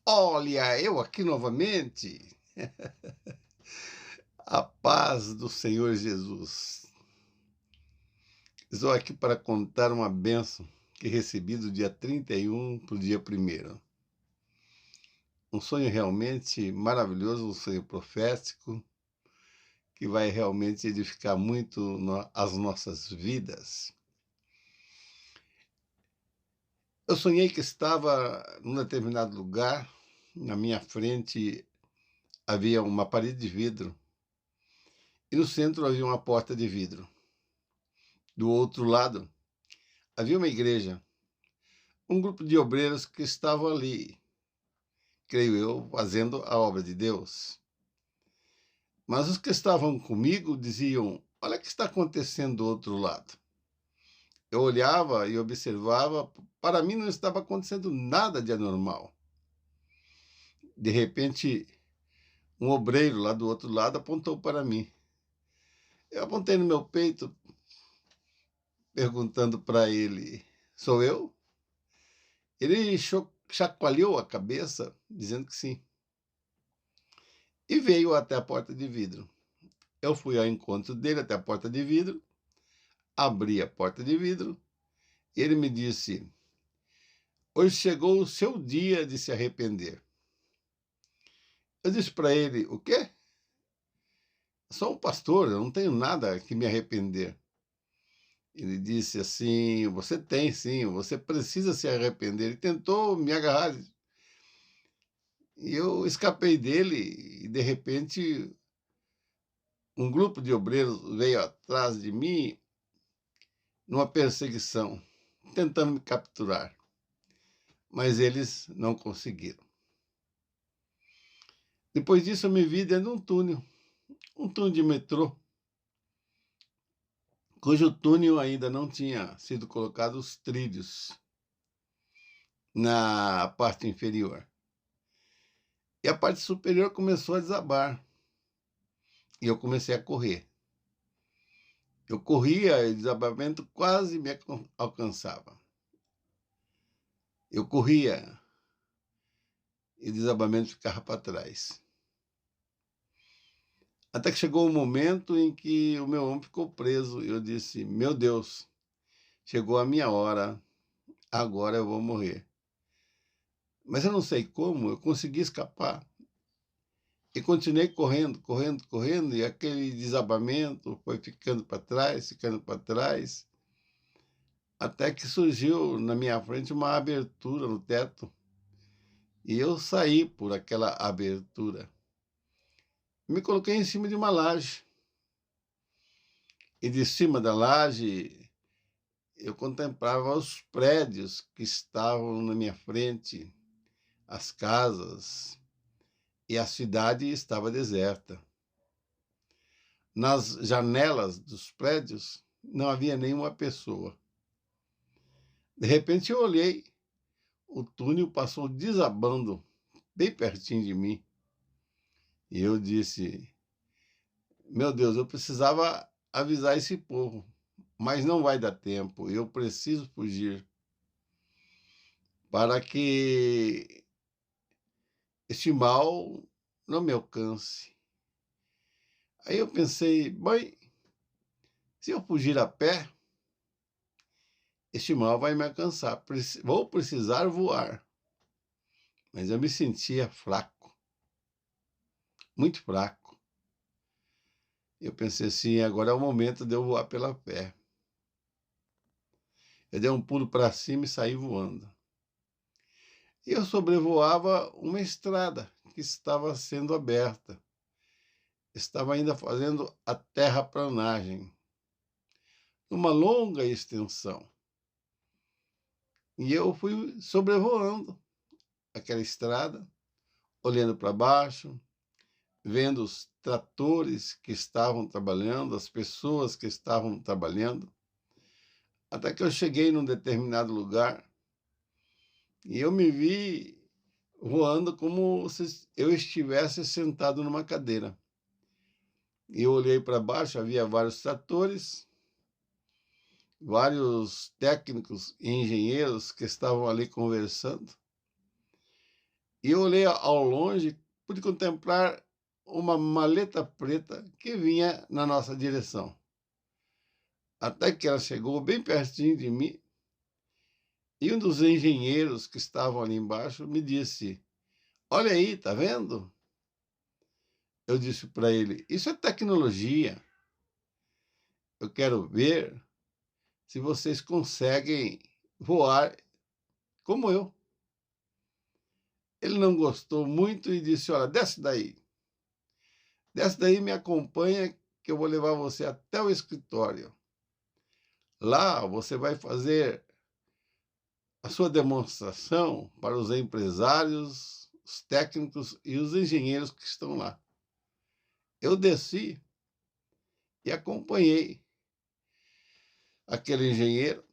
Olha, eu aqui novamente. A paz do Senhor Jesus. Estou aqui para contar uma bênção que recebi do dia 31 para o dia 1º. Um sonho realmente maravilhoso, um sonho profético, que vai realmente edificar muito as nossas vidas. Eu sonhei que estava num determinado lugar, na minha frente havia uma parede de vidro, e no centro havia uma porta de vidro. Do outro lado, havia uma igreja, um grupo de obreiros que estavam ali, creio eu, fazendo a obra de Deus. Mas os que estavam comigo diziam: olha o que está acontecendo do outro lado. Eu olhava e observava, para mim não estava acontecendo nada de anormal. De repente, um obreiro lá do outro lado apontou para mim. Eu apontei no meu peito, perguntando para ele: sou eu? Ele chacoalhou a cabeça, dizendo que sim. E veio até a porta de vidro. Eu fui ao encontro dele até a porta de vidro, abri a porta de vidro, e ele me disse: hoje chegou o seu dia de se arrepender. Eu disse para ele: o quê? Sou um pastor, eu não tenho nada que me arrepender. Ele disse assim: você tem sim, você precisa se arrepender. Ele tentou me agarrar, e eu escapei dele, e de repente um grupo de obreiros veio atrás de mim numa perseguição, tentando me capturar. Mas eles não conseguiram. Depois disso, eu me vi dentro de um túnel de metrô, cujo túnel ainda não tinha sido colocado os trilhos na parte inferior. E a parte superior começou a desabar, e eu comecei a correr. Eu corria e o desabamento quase me alcançava. Eu corria e o desabamento ficava para trás. Até que chegou um momento em que o meu ombro ficou preso. Eu disse: meu Deus, chegou a minha hora, agora eu vou morrer. Mas eu não sei como, eu consegui escapar. E continuei correndo, correndo, correndo, e aquele desabamento foi ficando para trás, até que surgiu na minha frente uma abertura no teto, e eu saí por aquela abertura. Me coloquei em cima de uma laje, e de cima da laje eu contemplava os prédios que estavam na minha frente, as casas, e a cidade estava deserta. Nas janelas dos prédios não havia nenhuma pessoa. De repente eu olhei, o túnel passou desabando bem pertinho de mim. E eu disse: meu Deus, eu precisava avisar esse povo, mas não vai dar tempo, eu preciso fugir para que este mal não me alcance. Aí eu pensei: bem, se eu fugir a pé, este mal vai me alcançar, vou precisar voar. Mas eu me sentia fraco, muito fraco. Eu pensei assim: agora é o momento de eu voar pela fé. Eu dei um pulo para cima e saí voando. E eu sobrevoava uma estrada que estava sendo aberta. Estava ainda fazendo a terraplanagem, uma longa extensão. E eu fui sobrevoando aquela estrada, olhando para baixo, vendo os tratores que estavam trabalhando, as pessoas que estavam trabalhando, até que eu cheguei num determinado lugar e eu me vi voando como se eu estivesse sentado numa cadeira. E eu olhei para baixo, havia vários tratores, vários técnicos e engenheiros que estavam ali conversando. E eu olhei ao longe, pude contemplar uma maleta preta que vinha na nossa direção. Até que ela chegou bem pertinho de mim e um dos engenheiros que estavam ali embaixo me disse: "Olha aí, tá vendo?" Eu disse para ele: "Isso é tecnologia. Eu quero ver se vocês conseguem voar como eu." Ele não gostou muito e disse: "Olha, desce daí. Desce daí e me acompanha que eu vou levar você até o escritório. Lá você vai fazer a sua demonstração para os empresários, os técnicos e os engenheiros que estão lá." Eu desci e acompanhei aquele engenheiro.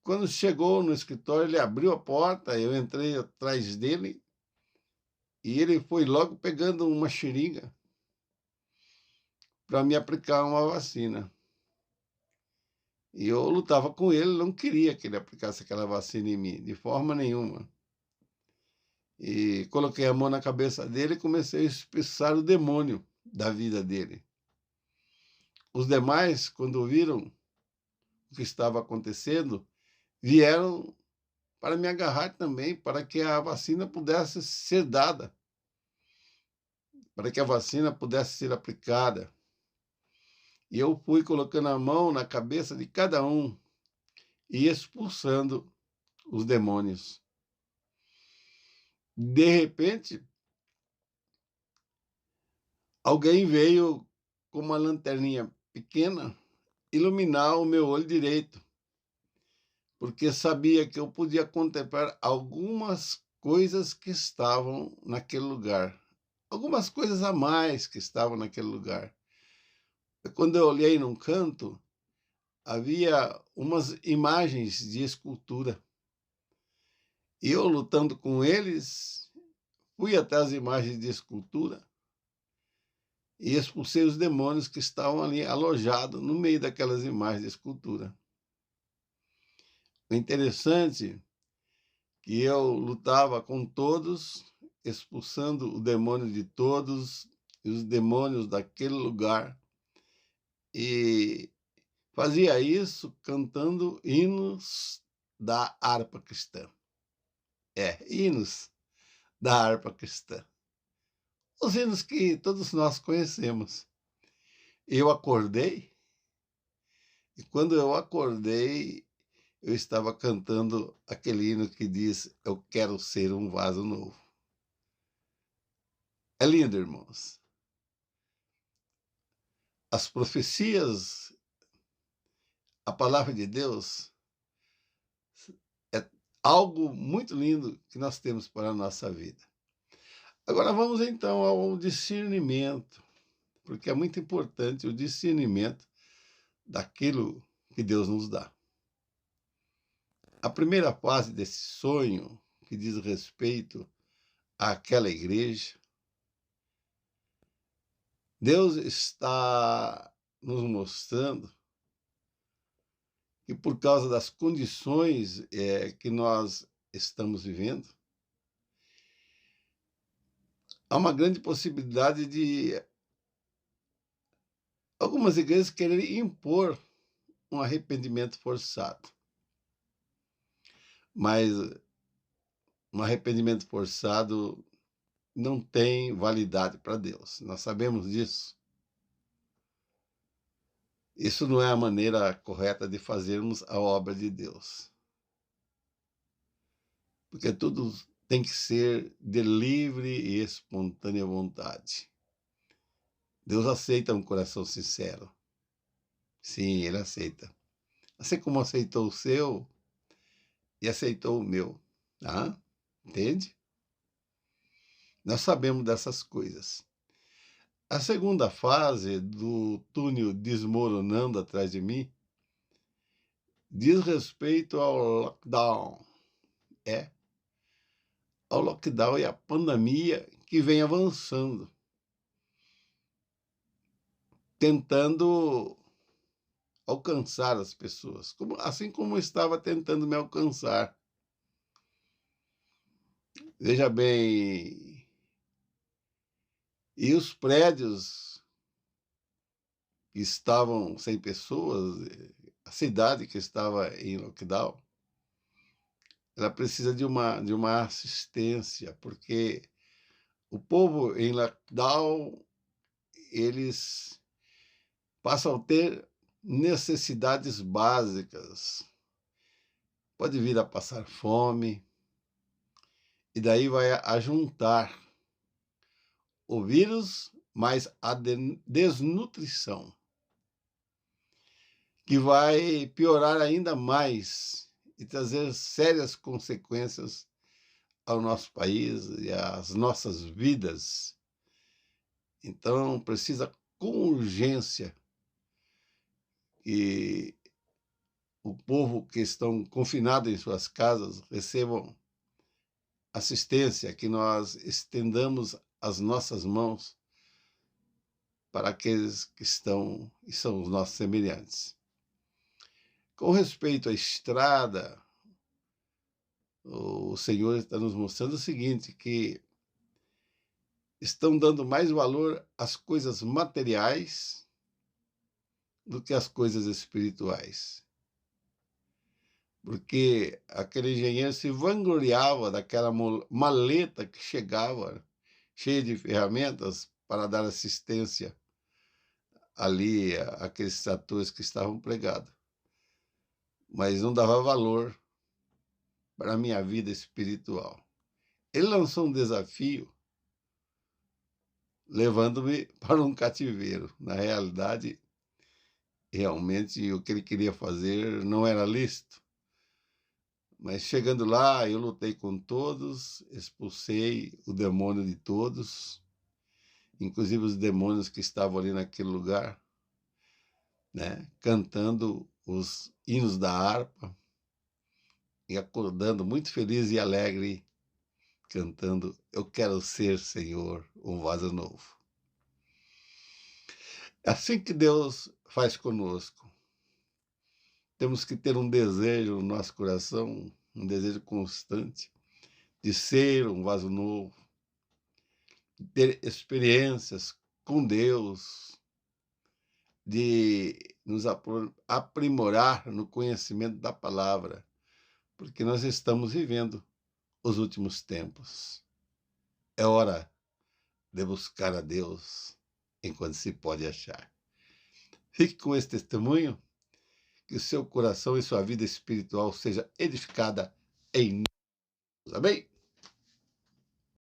Quando chegou no escritório, ele abriu a porta, eu entrei atrás dele e ele foi logo pegando uma seringa para me aplicar uma vacina. E eu lutava com ele, não queria que ele aplicasse aquela vacina em mim, de forma nenhuma. E coloquei a mão na cabeça dele e comecei a expulsar o demônio da vida dele. Os demais, quando viram o que estava acontecendo, vieram para me agarrar também, para que a vacina pudesse ser dada, para que a vacina pudesse ser aplicada. E eu fui colocando a mão na cabeça de cada um e expulsando os demônios. De repente, alguém veio com uma lanterninha pequena iluminar o meu olho direito, porque sabia que eu podia contemplar algumas coisas que estavam naquele lugar, algumas coisas a mais que estavam naquele lugar. Quando eu olhei num canto, havia umas imagens de escultura. E eu, lutando com eles, fui até as imagens de escultura e expulsei os demônios que estavam ali alojados no meio daquelas imagens de escultura. O interessante é que eu lutava com todos, expulsando o demônio de todos, e os demônios daquele lugar, e fazia isso cantando hinos da harpa cristã. Hinos da harpa cristã. Os hinos que todos nós conhecemos. Eu acordei, e quando eu acordei, eu estava cantando aquele hino que diz: "Eu quero ser um vaso novo." É lindo, irmãos. As profecias, a palavra de Deus, é algo muito lindo que nós temos para a nossa vida. Agora vamos então ao discernimento, porque é muito importante o discernimento daquilo que Deus nos dá. A primeira fase desse sonho, que diz respeito àquela igreja, Deus está nos mostrando que por causa das condições que nós estamos vivendo, há uma grande possibilidade de algumas igrejas quererem impor um arrependimento forçado. Mas um arrependimento forçado não tem validade para Deus. Nós sabemos disso. Isso não é a maneira correta de fazermos a obra de Deus. Porque tudo tem que ser de livre e espontânea vontade. Deus aceita um coração sincero. Sim, Ele aceita. Assim como aceitou o seu e aceitou o meu. Tá? Entende? Nós sabemos dessas coisas. A segunda fase do túnel desmoronando atrás de mim diz respeito ao lockdown. Ao lockdown e à pandemia que vem avançando, tentando alcançar as pessoas, assim como estava tentando me alcançar. Veja bem, e os prédios que estavam sem pessoas, a cidade que estava em lockdown, ela precisa de uma assistência, porque o povo em lockdown, eles passam a ter necessidades básicas. Pode vir a passar fome, e daí vai a juntar o vírus mais a desnutrição, que vai piorar ainda mais e trazer sérias consequências ao nosso país e às nossas vidas. Então, precisa com urgência que o povo que estão confinados em suas casas recebam assistência, que nós estendamos as nossas mãos para aqueles que estão e são os nossos semelhantes. Com respeito à estrada, o Senhor está nos mostrando o seguinte, que estão dando mais valor às coisas materiais do que às coisas espirituais. Porque aquele engenheiro se vangloriava daquela maleta que chegava, cheia de ferramentas, para dar assistência ali àqueles tratores que estavam pregados. Mas não dava valor para a minha vida espiritual. Ele lançou um desafio levando-me para um cativeiro. Na realidade, realmente o que ele queria fazer não era lícito. Mas chegando lá, eu lutei com todos, expulsei o demônio de todos, inclusive os demônios que estavam ali naquele lugar, né? Cantando os hinos da harpa e acordando muito feliz e alegre, cantando "Eu quero ser, Senhor, um vaso novo". É assim que Deus faz conosco. Temos que ter um desejo no nosso coração, um desejo constante de ser um vaso novo, de ter experiências com Deus, de nos aprimorar no conhecimento da palavra, porque nós estamos vivendo os últimos tempos. É hora de buscar a Deus enquanto se pode achar. Fique com esse testemunho, que o seu coração e sua vida espiritual seja edificada em Deus. Amém?